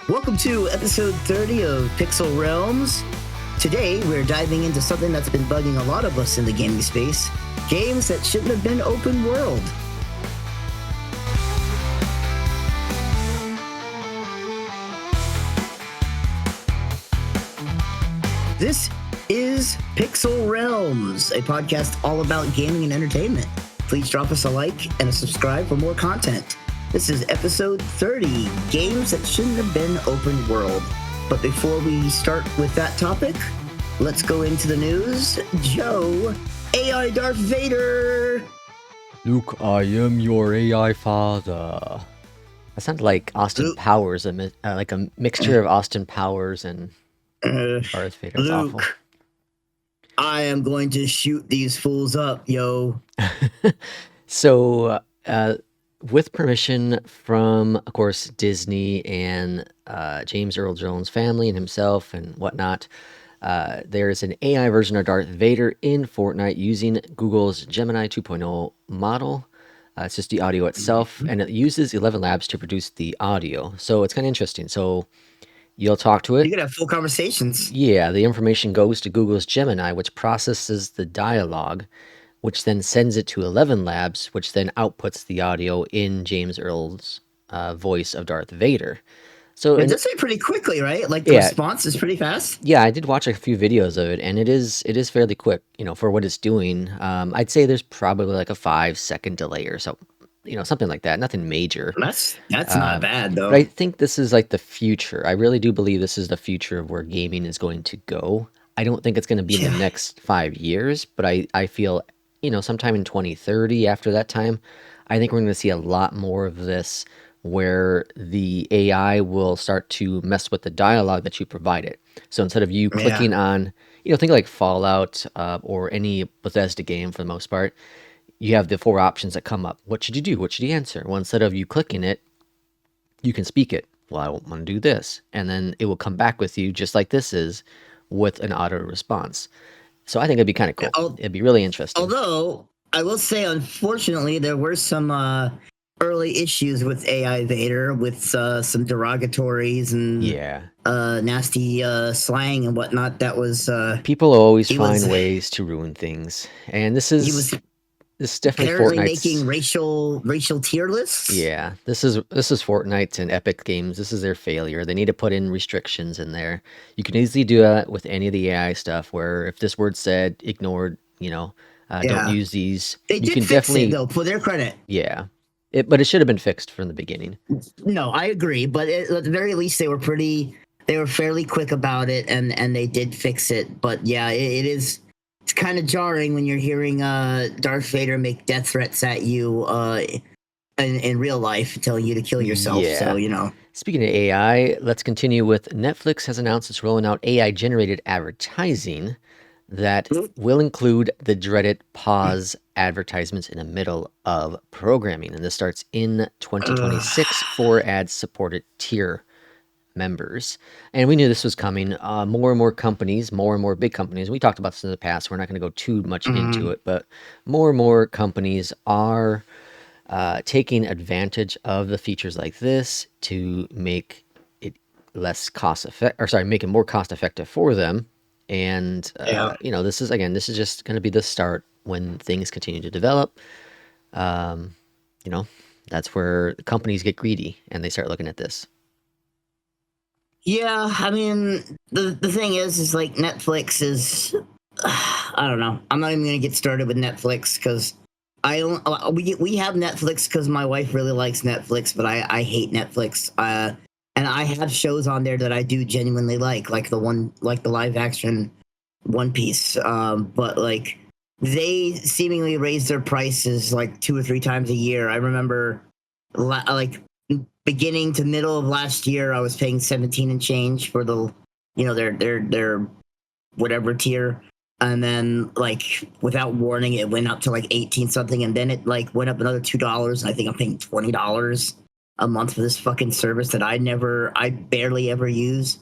Welcome to episode 30 of Pixel Realms. Today, we're diving into something that's been bugging a lot of us in the gaming space, games that shouldn't have been open world. This is Pixel Realms, a podcast all about gaming and entertainment. Please drop us a like and a subscribe for more content. This is episode 30, games that shouldn't have been open world. But before we start with that topic, let's go into the news. Joe, AI Darth Vader. Luke, I am your AI father. That sounds like Austin Luke. Powers, like a mixture of Austin Powers and Darth Vader. That's awful. Luke, I am going to shoot these fools up, yo. So, with permission from, of course, Disney and James Earl Jones' family and himself and whatnot, there's an AI version of Darth Vader in Fortnite using Google's Gemini 2.0 model. It's just the audio itself, and it uses 11 Labs to produce the audio. So it's kind of interesting. So you'll talk to You it. can have full conversations. Yeah, the information goes to Google's Gemini, which processes the dialogue, which then sends it to 11 Labs, which then outputs the audio in James Earl's voice of Darth Vader. So It does it pretty quickly, right? Like the Yeah. response is pretty fast. yeah, I did watch a few videos of it, and it is fairly quick, for what it's doing. I'd say there's probably like a 5-second delay or so, something like that. Nothing major. That's not bad though. But I think this is like the future. I really do believe this is the future of where gaming is going to go. I don't think it's going to be in Yeah. the next 5 years, but I feel, sometime in 2030, after that time, I think we're going to see a lot more of this where the AI will start to mess with the dialogue that you provide it. So instead of you clicking on, think like Fallout or any Bethesda game for the most part, you have the 4 options that come up. What should you do? What should you answer? Well, instead of you clicking it, you can speak it. Well, I want to do this. And then it will come back with you, just like this is, with an auto response. So I think it'd be kind of cool. It'd be really interesting. Although, I will say, unfortunately, there were some early issues with AI Vader, with some derogatories and Yeah. nasty slang and whatnot. That was People always he find was- ways to ruin things. And this he is was definitely apparently Fortnite's. making racial tier lists. Yeah, this is Fortnite and Epic Games. This is their failure. They need to put in restrictions in there. You can easily do that with any of the AI stuff, where if this word said ignored, Yeah. don't use these. They You did can fix definitely, it though, for their credit. yeah. But it should have been fixed from the beginning. No, I agree, but at the very least, they were fairly quick about it, and they did fix it. But yeah, it's kind of jarring when you're hearing Darth Vader make death threats at you in real life, telling you to kill yourself. Yeah. So Speaking of AI, let's continue with Netflix has announced it's rolling out AI-generated advertising that will include the dreaded pause advertisements in the middle of programming. And this starts in 2026 for ad-supported tier members. And we knew this was coming. More and more companies, more and more big companies, we talked about this in the past, we're not going to go too much into it, but more and more companies are taking advantage of the features like this to make it make it more cost effective for them. And this is just going to be the start. When things continue to develop, that's where companies get greedy and they start looking at this. yeah, I mean, the thing is like Netflix is, I don't know. I'm not even gonna get started with Netflix because we have Netflix because my wife really likes Netflix, but I hate Netflix. And I have shows on there that I do genuinely like the live action One Piece. But like they seemingly raise their prices like 2 or 3 times a year. I remember like beginning to middle of last year, I was paying 17 and change for the their whatever tier. And then, like, without warning, it went up to like 18 something, and then it like went up another $2. And I think I'm paying $20 a month for this fucking service that I barely ever use.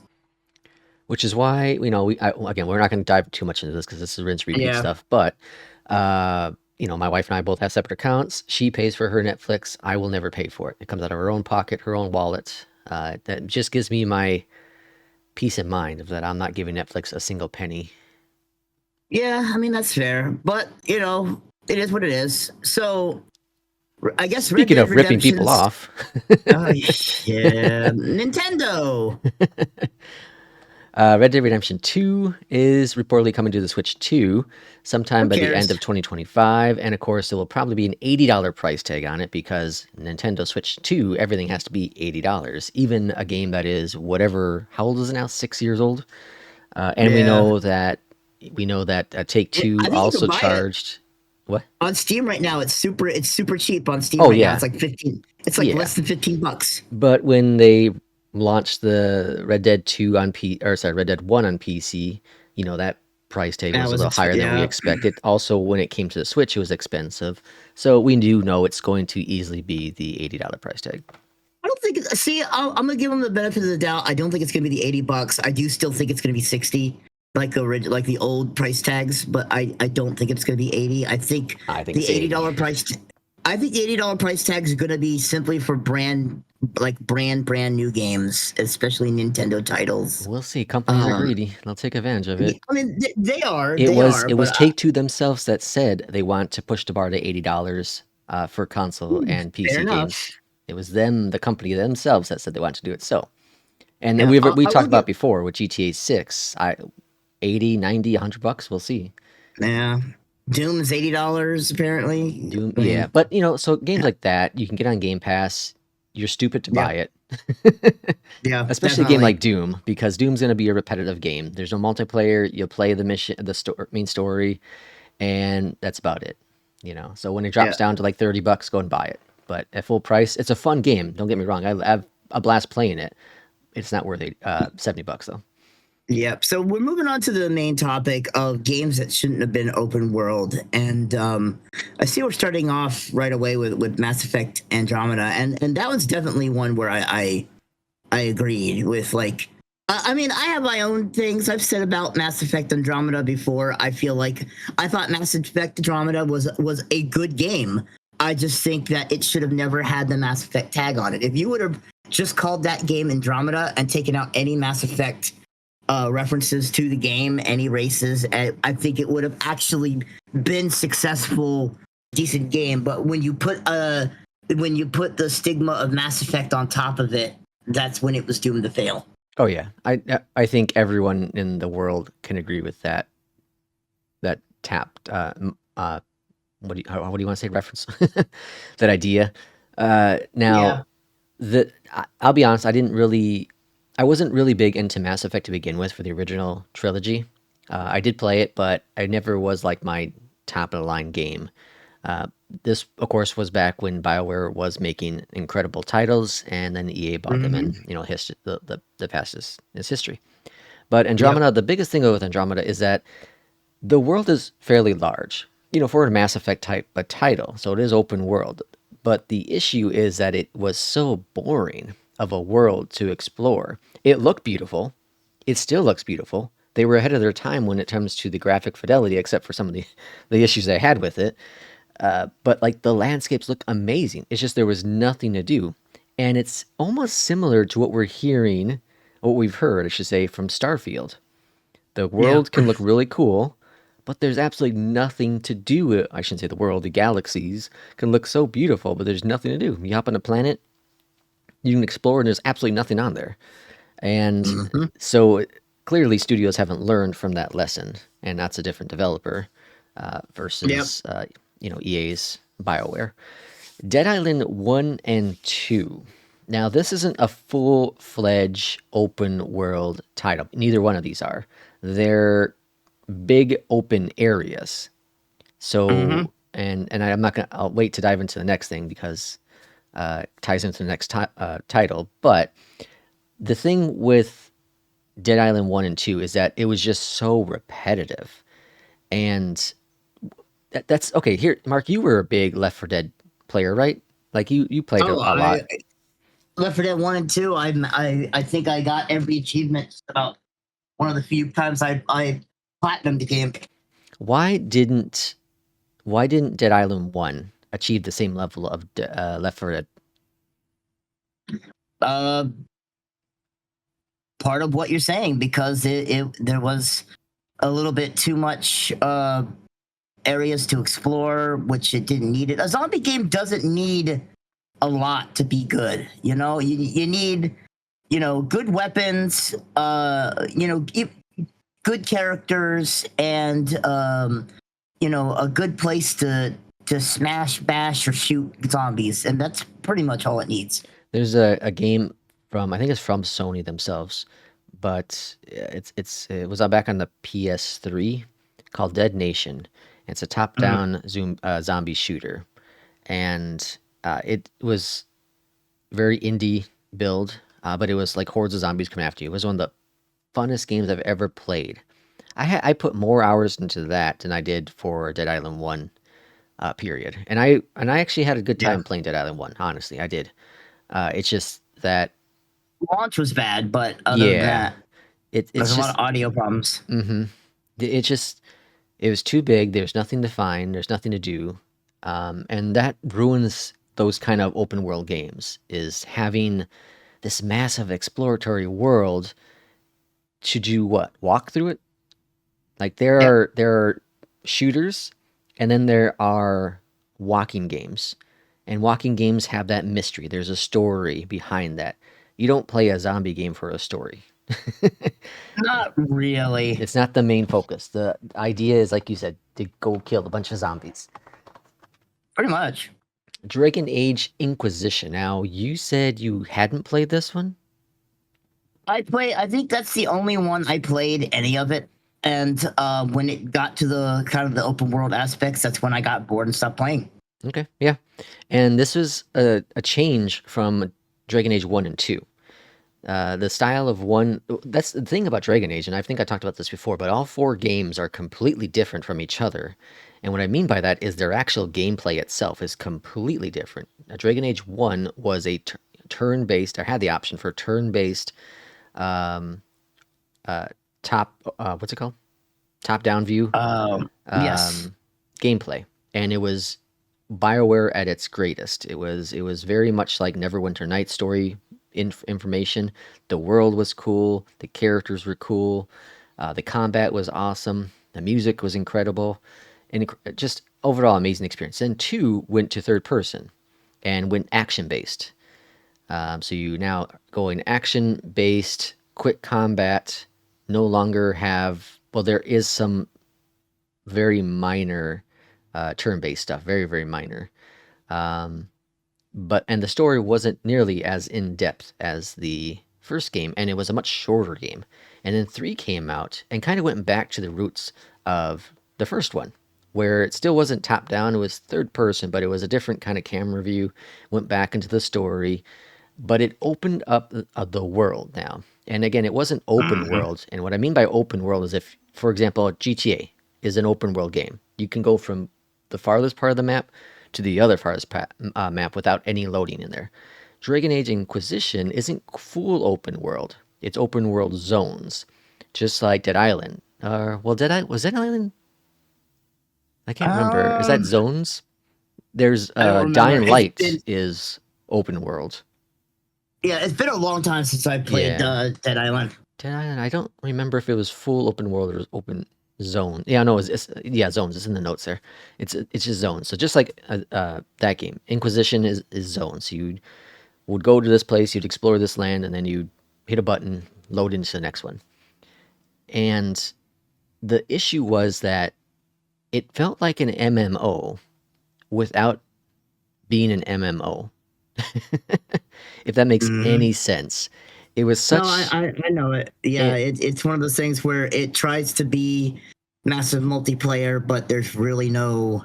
Which is why, again, we're not going to dive too much into this because this is rinse repeat Yeah. stuff. But, my wife and I both have separate accounts. She pays for her Netflix. I will never pay for it. It comes out of her own pocket, her own wallet. That just gives me my peace of mind of that I'm not giving Netflix a single penny. Yeah, I mean that's fair, but it is what it is. So I guess Red Speaking Dead of ripping people Redemption's. off, Oh yeah, Nintendo. Red Dead Redemption 2 is reportedly coming to the Switch 2 sometime Who by the end cares? of 2025. And of course, there will probably be an $80 price tag on it because Nintendo Switch 2, everything has to be $80. Even a game that is whatever, how old is it now? 6 years old. And Yeah, we know that Take Two I think you can also buy it charged. What? on Steam right now. It's super cheap on Steam Oh right now. It's yeah, like 15. It's like yeah. less than $15. But when they launched the Red Dead 2 on Red Dead 1 on PC, that price tag That was a was little higher than we yeah. expected. Also, when it came to the Switch, it was expensive. So we do know it's going to easily be the $80 price tag. I don't think. See, I'm gonna give them the benefit of the doubt. I don't think it's gonna be the $80. I do still think it's gonna be 60, like the old price tags. But I don't think it's gonna be 80. I think I think the it's 80. $80 price. I think the $80 price tag is gonna be simply for brand new games, especially Nintendo titles. We'll see. Companies are Um, greedy. They'll take advantage of yeah, it. I mean they are, It they was are, it was but Take Two themselves that said they want to push the bar to $80 for console and fair PC games. enough. It was them, the company themselves, that said they wanted to do it. So, and then Yeah, we I talked will about give. before with GTA 6, 80, 90, $100, we'll see. Yeah, Doom is $80 apparently. Doom, I yeah, mean, but so games like that, you can get on Game Pass. You're stupid to yeah, buy it. yeah, Especially a game definitely. like Doom, because Doom's going to be a repetitive game. There's no multiplayer. You'll play the mission, main story, and that's about it. So when it drops Yeah. down to like $30, go and buy it. But at full price, it's a fun game. Don't get me wrong. I have a blast playing it. It's not worth it. $70 though. Yep. So we're moving on to the main topic of games that shouldn't have been open world, and I see we're starting off right away with Mass Effect Andromeda, and that was definitely one where I agreed with like. I mean, I have my own things I've said about Mass Effect Andromeda before. I feel like I thought Mass Effect Andromeda was a good game. I just think that it should have never had the Mass Effect tag on it. If you would have just called that game Andromeda and taken out any Mass Effect references to the game, any races, I think it would have actually been successful, decent game. But when you put the stigma of Mass Effect on top of it, that's when it was doomed to fail. Oh yeah, I think everyone in the world can agree with that. That tapped. What do you want to say? Reference that idea. Now, Yeah. I'll be honest. I wasn't really big into Mass Effect to begin with for the original trilogy. I did play it, but I never was like my top of the line game. Uh, this, of course, was back when BioWare was making incredible titles, and then EA bought them, Mm-hmm. and the past is history. But Yep. Andromeda, the biggest thing with Andromeda is that the world is fairly large, for a Mass Effect type a title, so it is open world. But the issue is that it was so boring of a world to explore. It looked beautiful. It still looks beautiful. They were ahead of their time when it comes to the graphic fidelity, except for some of the issues they had with it. But like the landscapes look amazing. It's just there was nothing to do. And it's almost similar to what we're hearing, what we've heard, I should say, from Starfield. The Yeah. world can look really cool, but there's absolutely nothing to do. I shouldn't say the world, the galaxies can look so beautiful, but there's nothing to do. You hop on a planet, you can explore, and there's absolutely nothing on there. And Mm-hmm. so clearly, studios haven't learned from that lesson, and that's a different developer Yep. versus EA's BioWare. Dead Island 1 and 2. Now, this isn't a full fledged open world title. Neither one of these are. They're big open areas. Mm-hmm. So, and I'm not gonna. I'll wait to dive into the next thing because it ties into the next title. But the thing with Dead Island 1 and 2 is that it was just so repetitive, and that's okay. Here, Mark, you were a big Left 4 Dead player, right? Like you played Oh, a lot. I Left 4 Dead 1 and 2. I think I got every achievement just about one of the few times I platinum the game. Why didn't why didn't Dead Island 1 achieve the same level of Left 4 Dead? Uh, part of what you're saying because there was a little bit too much areas to explore, which it didn't need. It a zombie game doesn't need a lot to be good. You need good weapons, good characters, and a good place to smash, bash, or shoot zombies, and that's pretty much all it needs. There's a game from, I think it's from Sony themselves, but it was back on the PS3 called Dead Nation. It's a top-down zombie shooter, and it was very indie build, but it was like hordes of zombies coming after you. It was one of the funnest games I've ever played. I put more hours into that than I did for Dead Island 1, period. And I actually had a good time playing Dead Island 1, honestly. I did. It's just that launch was bad, but other than that, it's there's a just lot of audio problems. it was too big. There's nothing to find. There's nothing to do, and that ruins those kind of open world games. Is having this massive exploratory world. Should you what? Walk through it? Like there are shooters, and then there are walking games. And walking games have that mystery. There's a story behind that. You don't play a zombie game for a story. Not really. It's not the main focus. The idea is, like you said, to go kill a bunch of zombies. Pretty much. Dragon Age Inquisition. Now, you said you hadn't played this one? I think that's the only one I played any of it. And when it got to the kind of the open world aspects, that's when I got bored and stopped playing. Okay, yeah. And this was a change from Dragon Age 1 and 2. The style of 1... That's the thing about Dragon Age, and I think I talked about this before, but all 4 games are completely different from each other. And what I mean by that is their actual gameplay itself is completely different. Dragon Age 1 was a turn-based, or had the option for turn-based what's it called? Top-down view. Yes. Gameplay. And it was BioWare at its greatest. It was very much like Neverwinter Nights story information. The world was cool. The characters were cool. The combat was awesome. The music was incredible. And just overall amazing experience. Then 2 went to third person and went action-based. So you now go in action-based, quick combat, no longer have... Well, there is some very minor turn-based stuff, very, very minor. And the story wasn't nearly as in-depth as the first game, and it was a much shorter game. And then 3 came out and kind of went back to the roots of the first one, where it still wasn't top-down, it was third person, but it was a different kind of camera view, went back into the story, but it opened up the world now. And again, it wasn't open world, and what I mean by open world is if, for example, GTA is an open world game. You can go from the farthest part of the map to the other farthest map without any loading in there. Dragon Age Inquisition isn't full open world. It's open world zones, just like Dead Island. Was Dead Island? I can't remember. Is that zones? There's Dying Light is open world. Yeah, it's been a long time since I played Dead Island. Dead Island, I don't remember if it was full open world or open zone. Yeah, no, it's zones. It's in the notes there. It's just zones. So just like that game, Inquisition is zones. So you would go to this place, you'd explore this land, and then you'd hit a button, load into the next one. And the issue was that it felt like an MMO without being an MMO. If that makes any sense. It was such... No, I know it. Yeah, it's one of those things where it tries to be massive multiplayer, but there's really no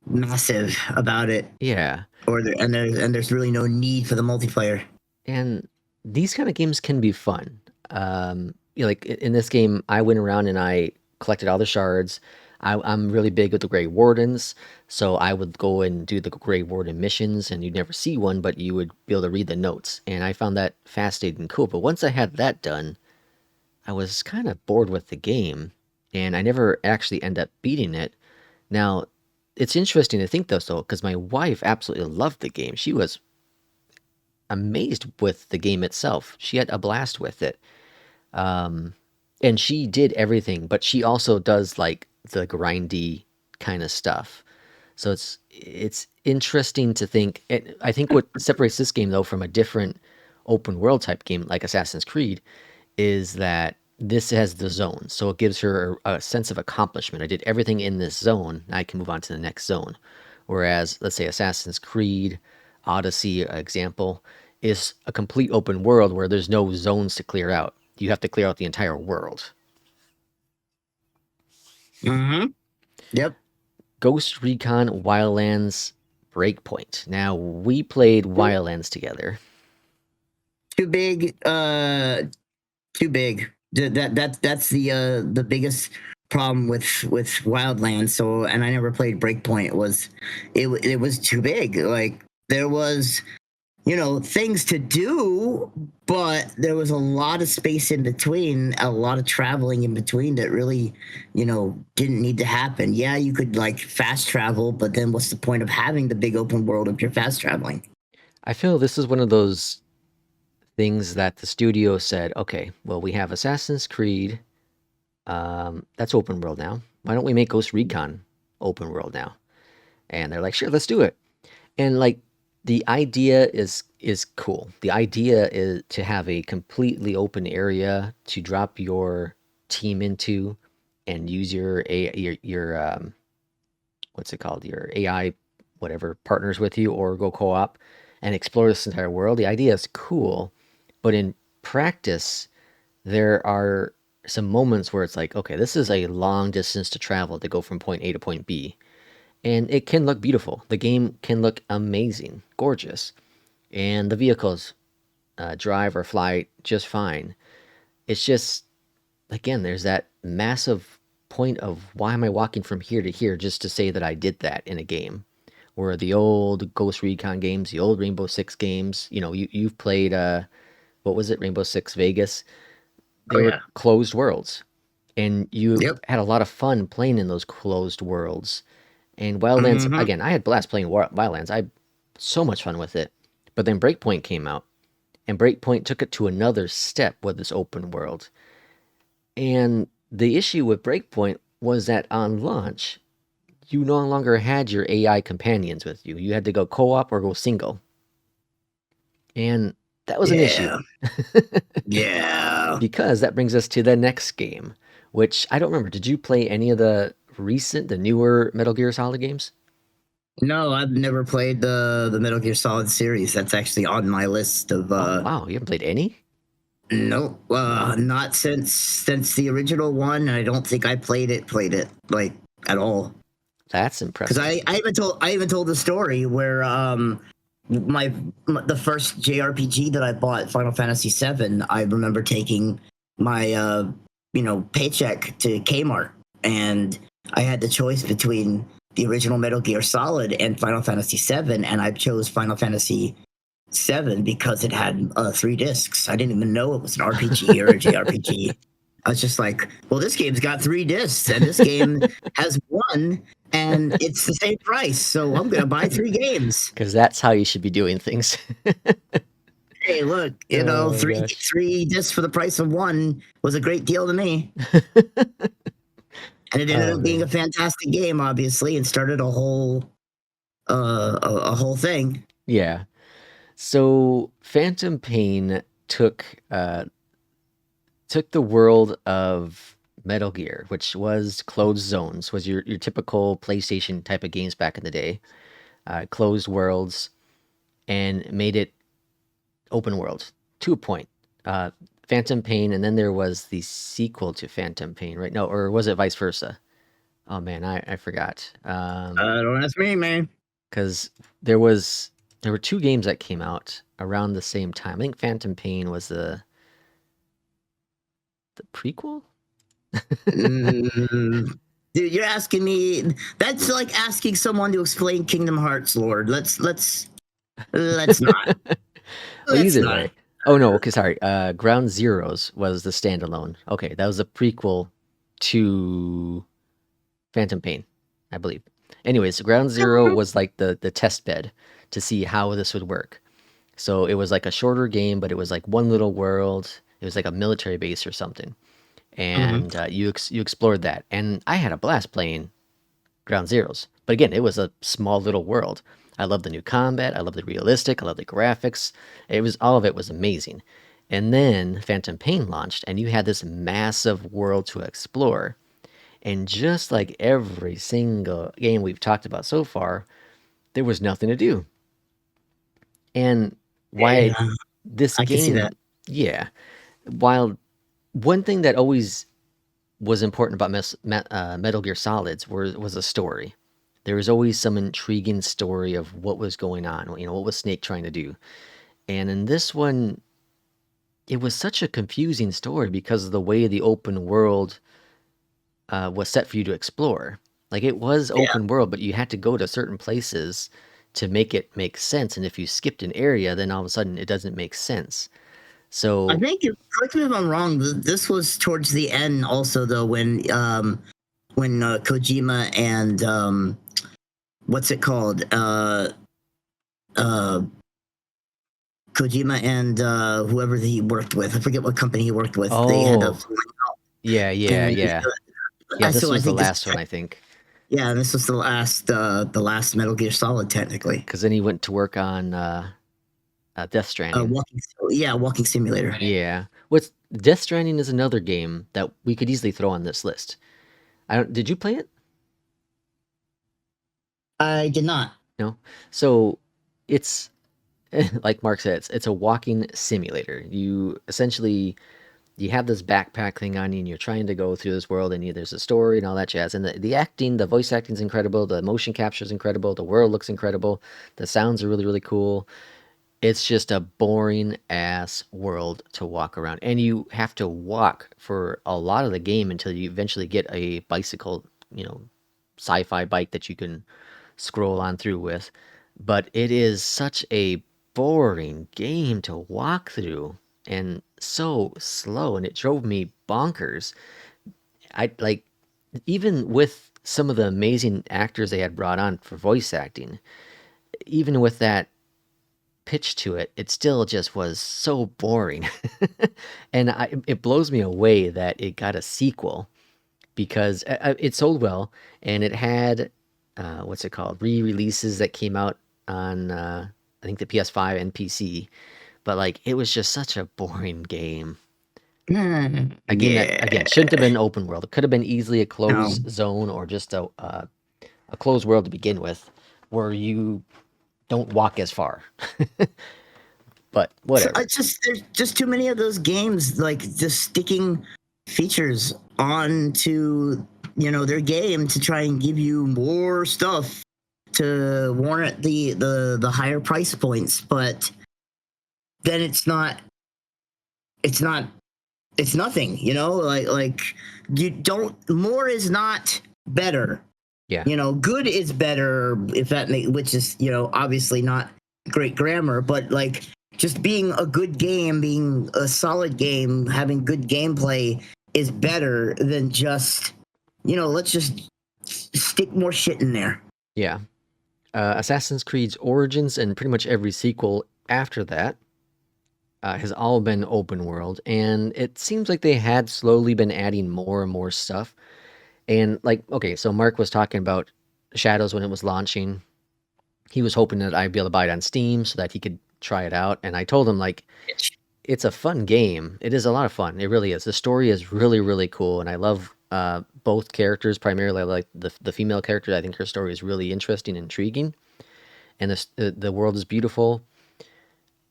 massive about it. Yeah. And there's really no need for the multiplayer. And these kind of games can be fun. Like in this game, I went around and I collected all the shards. I'm really big with the Grey Wardens, so I would go and do the Grey Warden missions, and you'd never see one, but you would be able to read the notes, and I found that fascinating and cool. But once I had that done, I was kind of bored with the game, and I never actually end up beating it. Now, it's interesting to think, though, because my wife absolutely loved the game. She was amazed with the game itself. She had a blast with it. And she did everything, but she also does like the grindy kind of stuff. So it's interesting to think. I think what separates this game though from a different open world type game like Assassin's Creed is that this has the zone, so it gives her a sense of accomplishment. I did everything in this zone. Now I can move on to the next zone. Whereas, let's say Assassin's Creed, Odyssey, example, is a complete open world where there's no zones to clear out. You have to clear out the entire world. Mm-hmm. Yep. Ghost Recon Wildlands Breakpoint. Now we played Wildlands together. Too big. Too big. That's the biggest problem with Wildlands. So, and I never played Breakpoint. It was too big. Like there was, things to do, but there was a lot of space in between, a lot of traveling in between that really, didn't need to happen. Yeah, you could like fast travel, but then what's the point of having the big open world if you're fast traveling? I feel this is one of those things that the studio said, okay, well, we have Assassin's Creed. That's open world now. Why don't we make Ghost Recon open world now? And they're like, sure, let's do it. And like the idea is cool. The idea is to have a completely open area to drop your team into and use your what's it called? Your AI whatever partners with you or go co-op and explore this entire world. The idea is cool, but in practice there are some moments where it's like, okay, this is a long distance to travel to go from point A to point B. And it can look beautiful. The game can look amazing, gorgeous. And the vehicles drive or fly just fine. It's just, again, there's that massive point of why am I walking from here to here just to say that I did that in a game. Where the old Ghost Recon games, the old Rainbow Six games, you've played, what was it, Rainbow Six Vegas? They were closed worlds. And you had a lot of fun playing in those closed worlds. And Wildlands, again, I had blast playing Wildlands. I had so much fun with it. But then Breakpoint came out, and Breakpoint took it to another step with this open world. And the issue with Breakpoint was that on launch, you no longer had your AI companions with you. You had to go co-op or go single. And that was an issue. Yeah. Because that brings us to the next game, which I don't remember. Did you play any of the newer Metal Gear Solid games? No, I've never played the Metal Gear Solid series. That's actually on my list of. Oh, wow, you haven't played any? No, not since the original one. I don't think I played it like at all. That's impressive. Because I even told the story where the first JRPG that I bought, Final Fantasy VII. I remember taking my paycheck to Kmart, and I had the choice between the original Metal Gear Solid and Final Fantasy VII, and I chose Final Fantasy VII because it had 3 discs. I didn't even know it was an RPG or a JRPG. I was just like, well, this game's got 3 discs, and this game has 1, and it's the same price, so I'm gonna buy 3 games. Because that's how you should be doing things. Hey, look, three discs for the price of 1 was a great deal to me. And it ended up being a fantastic game, obviously, and started a whole thing. Yeah. So Phantom Pain took the world of Metal Gear, which was closed zones, was your typical PlayStation type of games back in the day, closed worlds, and made it open world to a point. Phantom Pain, and then there was the sequel to Phantom Pain, right? No, or was it vice versa? Oh man, I forgot. Don't ask me, man. Because there were 2 games that came out around the same time. I think Phantom Pain was the prequel. Dude, you're asking me. That's like asking someone to explain Kingdom Hearts, Lord. Let's not. Well, either way. Oh no, okay, sorry. Ground Zeroes was the standalone. Okay, that was a prequel to Phantom Pain, I believe. Anyways, Ground Zero was like the test bed to see how this would work. So it was like a shorter game, but it was like one little world. It was like a military base or something, Hmm. and you explored that. And I had a blast playing Ground Zeroes. But again, it was a small little world. I love the new combat. I love the realistic. I love the graphics. It was all of it was amazing. And then Phantom Pain launched, and you had this massive world to explore. And just like every single game we've talked about so far, there was nothing to do. And why Yeah, this I can see that. game, yeah, while one thing that always was important about Metal Gear Solids was a story. There was always some intriguing story of what was going on. You know, what was Snake trying to do? And in this one, it was such a confusing story because of the way the open world was set for you to explore. Like it was Yeah. open world, but you had to go to certain places to make it make sense. And if you skipped an area, then all of a sudden it doesn't make sense. I So, think, correct me if I'm wrong, this was towards the end also, though, when Kojima and what's it called? Uh, Kojima and whoever he worked with. I forget what company he worked with. They had a oh, yeah, yeah, and yeah. Yeah, this so I was the think this, last one, I think. yeah, this was the last Metal Gear Solid technically. Because then he went to work on Death Stranding. Walking Simulator. Yeah. What's Death Stranding is another game that we could easily throw on this list. I don't, did you play it? I did not. No. So it's like Mark said, it's a walking simulator. You essentially you have this backpack thing on you and you're trying to go through this world and there's a story and all that jazz. And the acting, the voice acting is incredible, the motion capture is incredible, the world looks incredible, the sounds are really, really cool. It's just a boring ass world to walk around. And you have to walk for a lot of the game until you eventually get a bicycle, you know, sci-fi bike that you can scroll on through with. But it is such a boring game to walk through and so slow and it drove me bonkers. I like even with some of the amazing actors they had brought on for voice acting, even with that pitch to it, it still just was so boring. And it blows me away that it got a sequel because it sold well and it had, what's it called? Re-releases that came out on, I think the PS5 and PC. But like, it was just such a boring game. A game that, Yeah. again, shouldn't have been open world. It could have been easily a No. closed zone or just a closed world to begin with where you don't walk as far. But So I whatever. just there's just too many of those games, like just sticking features onto their game to try and give you more stuff to warrant the higher price points, but then it's not it's nothing, like you don't more is not better. Yeah. Good is better, if that make which is obviously not great grammar, but like just being a good game, being a solid game, having good gameplay is better than just let's just stick more shit in there. Yeah. Assassin's Creed's Origins and pretty much every sequel after that has all been open world, and it seems like they had slowly been adding more and more stuff. And like, okay, so Mark was talking about Shadows when it was launching. He was hoping that I'd be able to buy it on Steam so that he could try it out. And I told him like, it's a fun game. It is a lot of fun. It really is. The story is really, really cool, and I love both characters. Primarily, I like the female character. I think her story is really interesting and intriguing, and the world is beautiful.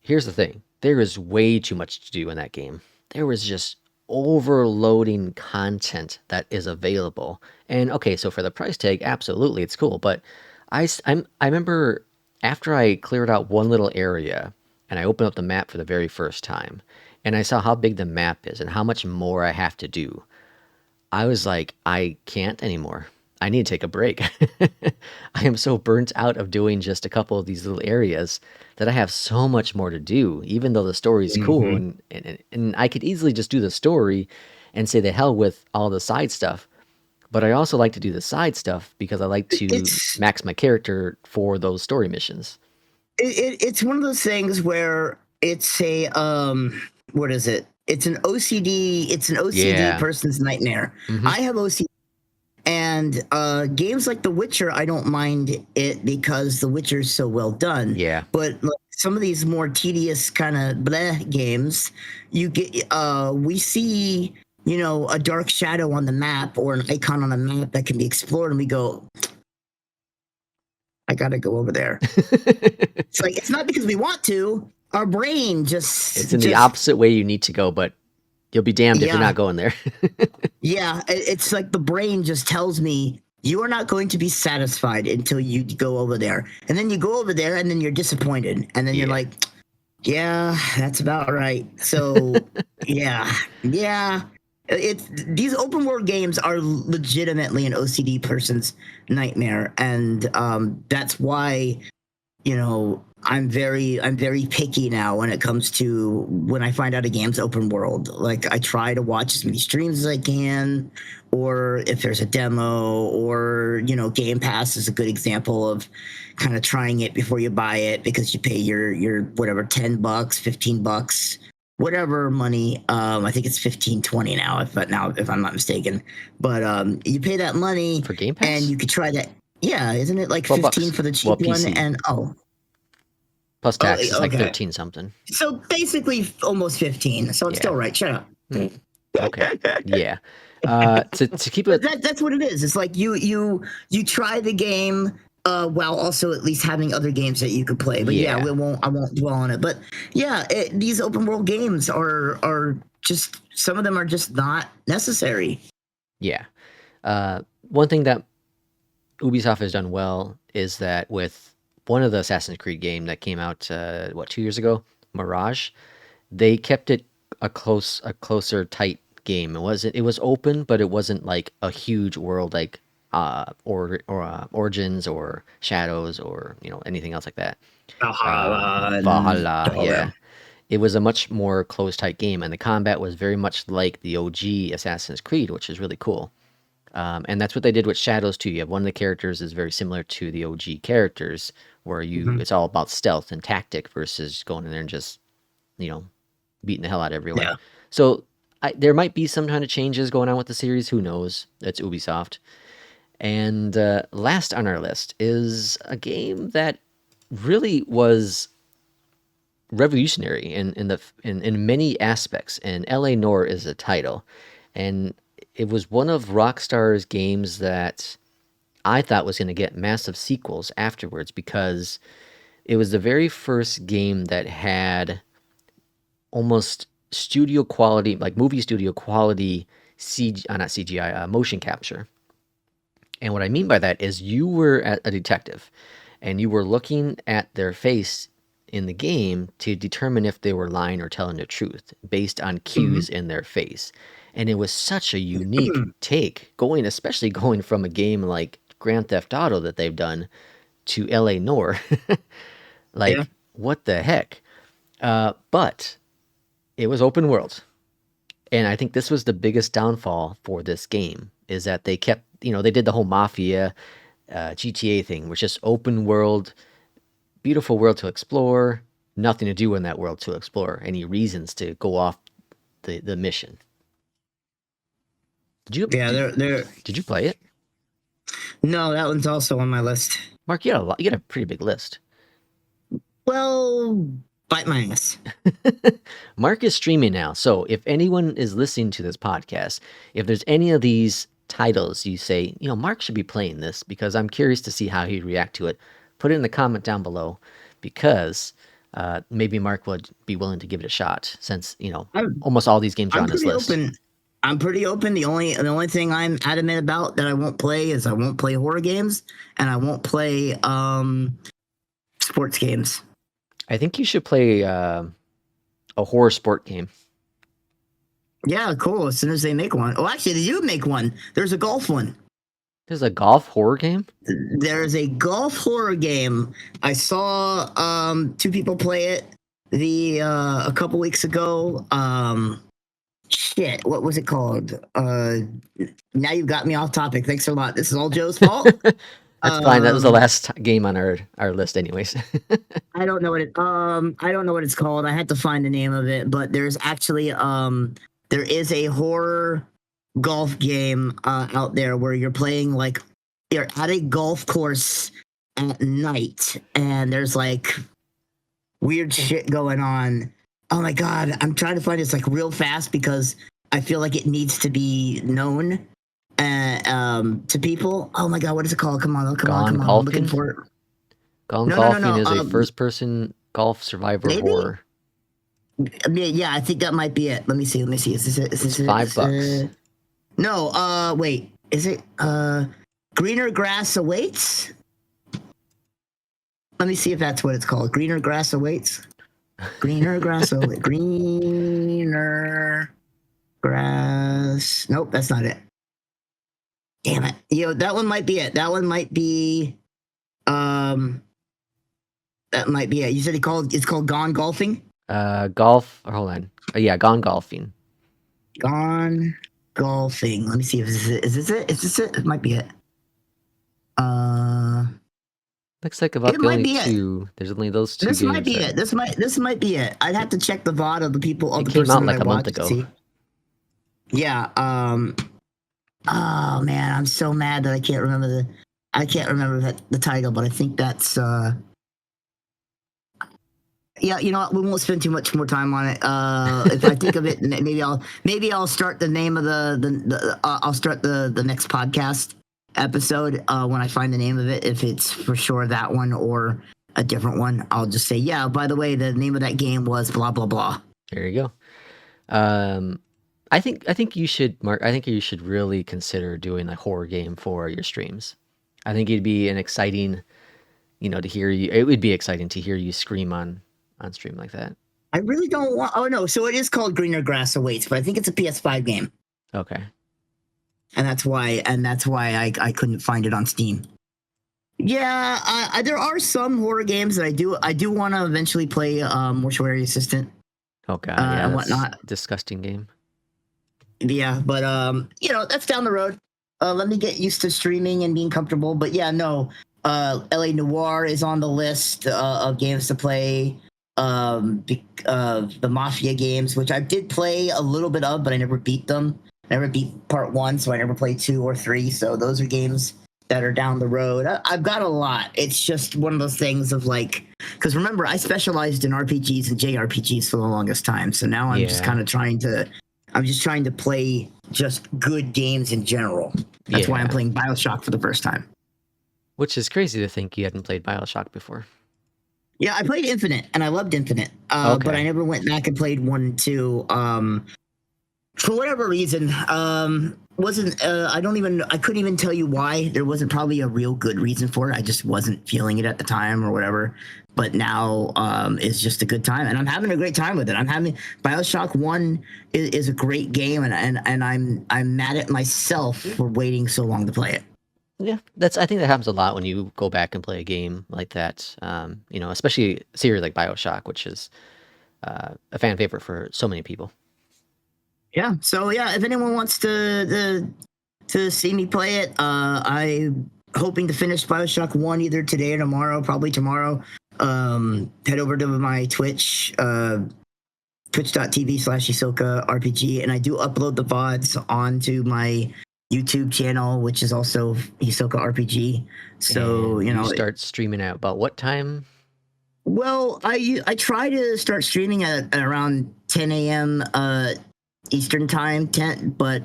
Here's the thing: there is way too much to do in that game. There was just overloading content that is available. And okay, so for the price tag, absolutely, it's cool. But I remember after I cleared out one little area and I opened up the map for the very first time, and I saw how big the map is and how much more I have to do. I was like, I can't anymore. I need to take a break. I am so burnt out of doing just a couple of these little areas that I have so much more to do, even though the story is cool Hmm. and I could easily just do the story and say the hell with all the side stuff. But I also like to do the side stuff because I like to it's max my character for those story missions. It's one of those things where it's a what is it? It's an OCD. It's an OCD Yeah. person's nightmare. Hmm. I have OCD, and games like The Witcher, I don't mind it because The Witcher is so well done. Yeah. But like, some of these more tedious kind of bleh games, you get we see a dark shadow on the map or an icon on the map that can be explored, and we go, I gotta go over there. It's like it's not because we want to. Our brain It's in the just opposite way you need to go, but you'll be damned if you're yeah, not going there. yeah. It's like the brain just tells me you are not going to be satisfied until you go over there, and then you go over there, and then you're disappointed, and then you're Yeah. like, yeah, that's about right. So yeah, yeah. It's these open world games are legitimately an OCD person's nightmare, and that's why I'm very picky now when it comes to when I find out a game's open world. Like I try to watch as many streams as I can, or if there's a demo, or Game Pass is a good example of kind of trying it before you buy it because you pay your whatever $10, $15, whatever money. I think it's 15-20 now, if I'm not mistaken. But you pay that money For Game and Pass? you could try that. Yeah, isn't it like 15 $12. for the Well, cheap one? PC. And Plus oh, tax is like okay. 13 something. So basically almost 15. So I'm Yeah. still right. Shut up. Okay. Yeah. To keep it. That's what it is. It's like you try the game while also at least having other games that you could play. But yeah, Yeah. I won't dwell on it. But yeah, these open world games are just, some of them are just not necessary. Yeah. One thing that Ubisoft has done well is that with one of the Assassin's Creed game that came out 2 years ago, Mirage, they kept it a closer, tight game. It was open, but it wasn't like a huge world like Origins or Shadows or anything else like that. Valhalla and Valhalla, all yeah. them. It was a much more close, tight game, and the combat was very much like the OG Assassin's Creed, which is really cool. And that's what they did with Shadows too. You have one of the characters is very similar to the OG characters, where Mhm. it's all about stealth and tactic versus going in there and just you know beating the hell out of everyone. Yeah. So there might be some kind of changes going on with the series. Who knows? It's Ubisoft. And last on our list is a game that really was revolutionary in many aspects. And L.A. Noire is a title, and it was one of Rockstar's games that I thought was going to get massive sequels afterwards because it was the very first game that had almost studio quality, like movie studio quality not CGI, motion capture. And what I mean by that is you were a detective and you were looking at their face in the game to determine if they were lying or telling the truth based on Mhm. cues in their face. And it was such a unique take, especially going from a game like Grand Theft Auto that they've done to LA Noire. Yeah. Like, what the heck? But it was open world. And I think this was the biggest downfall for this game is that they kept, they did the whole Mafia GTA thing, which is open world, beautiful world to explore, nothing to do in that world to explore, any reasons to go off the mission. Did you Yeah, did, they're did you play it? no, that one's also on my list. Mark, you had a pretty big list. Well, bite my ass. Mark is streaming now, so if anyone is listening to this podcast, if there's any of these titles you say, Mark should be playing this because I'm curious to see how he'd react to it, put it in the comment down below because maybe Mark would be willing to give it a shot since, I'm, almost all these games are I'm on this pretty list. open. I'm pretty open. The only thing I'm adamant about that I won't play is I won't play horror games and I won't play sports games. I think you should play a horror sport game. Yeah, cool. As soon as they make one. Oh, actually, they do make one. There's a golf one. There's a golf horror game? There's a golf horror game. I saw two people play it a couple weeks ago. Shit, what was it called? Now you've got me off topic. Thanks a lot. This is all Joe's fault. That's fine. That was the last game on our list, anyways. I don't know what it's called. I had to find the name of it, but there's actually there is a horror golf game out there where you're playing like you're at a golf course at night and there's like weird shit going on. Oh my god, I'm trying to find this like real fast because I feel like it needs to be known to people. Oh my god, what is it called? Come on. I'm looking for it. Gone No, Golfing is a first-person golf survivor maybe? horror. Yeah, I think that might be it. Let me see. Is this it? It's $5. No, wait. Is it Greener Grass Awaits? Let me see if that's what it's called. Greener Grass Awaits. Greener Grass Awaits. Greener Grass. Nope, that's not it. Damn it. That one might be it. That might be it. You said it's called Gone Golfing? Golf. Hold on. Yeah, Gone Golfing. Gone Golfing. Let me see if this is it. Is this it? It might be it. Looks like about the only two. There's only those two. This games might be that... it. This might be it. I'd have to check the VOD of the people. Of it the came person out like that a I month watched ago. to see. Yeah. Oh man, I'm so mad that I can't remember the title, but I think that's. Yeah, you know what? We won't spend too much more time on it. If I think of it, maybe I'll start the name of I'll start the next podcast episode when I find the name of it. If it's for sure that one or a different one, I'll just say, yeah. By the way, the name of that game was blah blah blah. There you go. I think you should, Mark. I think you should really consider doing a horror game for your streams. I think it'd be an exciting, to hear you. It would be exciting to hear you scream on stream like that. I really don't want. Oh no! So it is called Greener Grass Awaits, but I think it's a PS5 game. Okay. And that's why I couldn't find it on Steam. Yeah, there are some horror games that I do want to eventually play. Mortuary Assistant. Oh god, yeah, and whatnot. Disgusting game. Yeah, but that's down the road. Let me get used to streaming and being comfortable. But yeah, no. LA Noire is on the list of games to play. The Mafia games, which I did play a little bit of, but I never beat them. I never beat part 1, so I never played 2 or 3. So those are games that are down the road. I've got a lot. It's just one of those things of like, because remember, I specialized in RPGs and JRPGs for the longest time. So now I'm just kind of trying to play just good games in general. That's why I'm playing BioShock for the first time. Which is crazy to think you hadn't played BioShock before. Yeah, I played Infinite, and I loved Infinite, but I never went back and played 1 and 2. For whatever reason, I couldn't even tell you why. There wasn't probably a real good reason for it. I just wasn't feeling it at the time or whatever. But now is just a good time, and I'm having a great time with it. BioShock 1 is a great game, and I'm mad at myself for waiting so long to play it. Yeah, I think that happens a lot when you go back and play a game like that. Especially a series like BioShock, which is a fan favorite for so many people. Yeah. So yeah, if anyone wants to see me play it, I'm hoping to finish BioShock 1 either today or tomorrow. Probably tomorrow. Head over to my Twitch, twitch.tv/HisokaRPG, and I do upload the VODs onto my YouTube channel, which is also Hisoka RPG. So and you start streaming at about what time? Well, I try to start streaming at around 10 a.m. Eastern time, but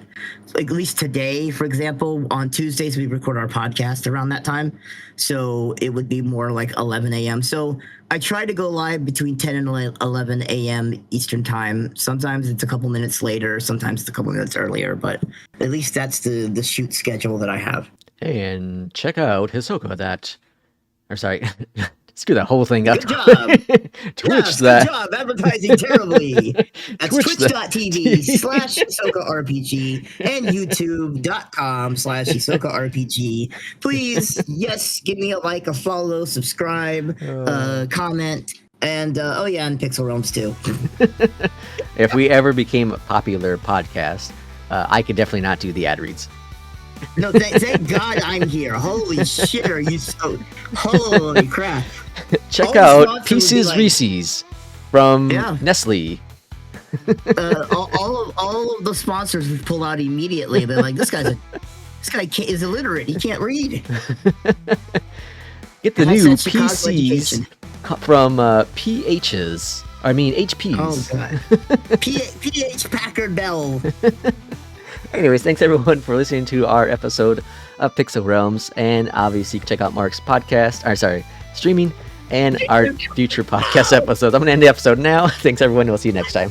at least today, for example, on Tuesdays we record our podcast around that time, so it would be more like 11 a.m. So I try to go live between 10 and 11 a.m. Eastern time. Sometimes it's a couple minutes later, sometimes it's a couple minutes earlier, but at least that's the shoot schedule that I have. Hey, and check out Hisoka screw that whole thing up. Good job. Twitch Good job advertising terribly. That's twitch.tv/HisokaRPG and youtube.com/HisokaRPG. Please, yes, give me a like, a follow, subscribe, comment, and and Pixel Realms too. If we ever became a popular podcast, I could definitely not do the ad reads. No, thank God I'm here. Holy shit, are you so? Holy crap! Check All the out sponsors would be Pieces like- Reese's from Yeah. Nestle. All of the sponsors would pull out immediately. They're like, this guy is illiterate. He can't read. Get the High new Sense Chicago PCs education. from HPs. Oh god. PH Packard Bell. Anyways, thanks everyone for listening to our episode of Pixel Realms, and obviously you can check out Mark's podcast, streaming, and our future podcast episodes. I'm gonna end the episode now. Thanks everyone, we'll see you next time.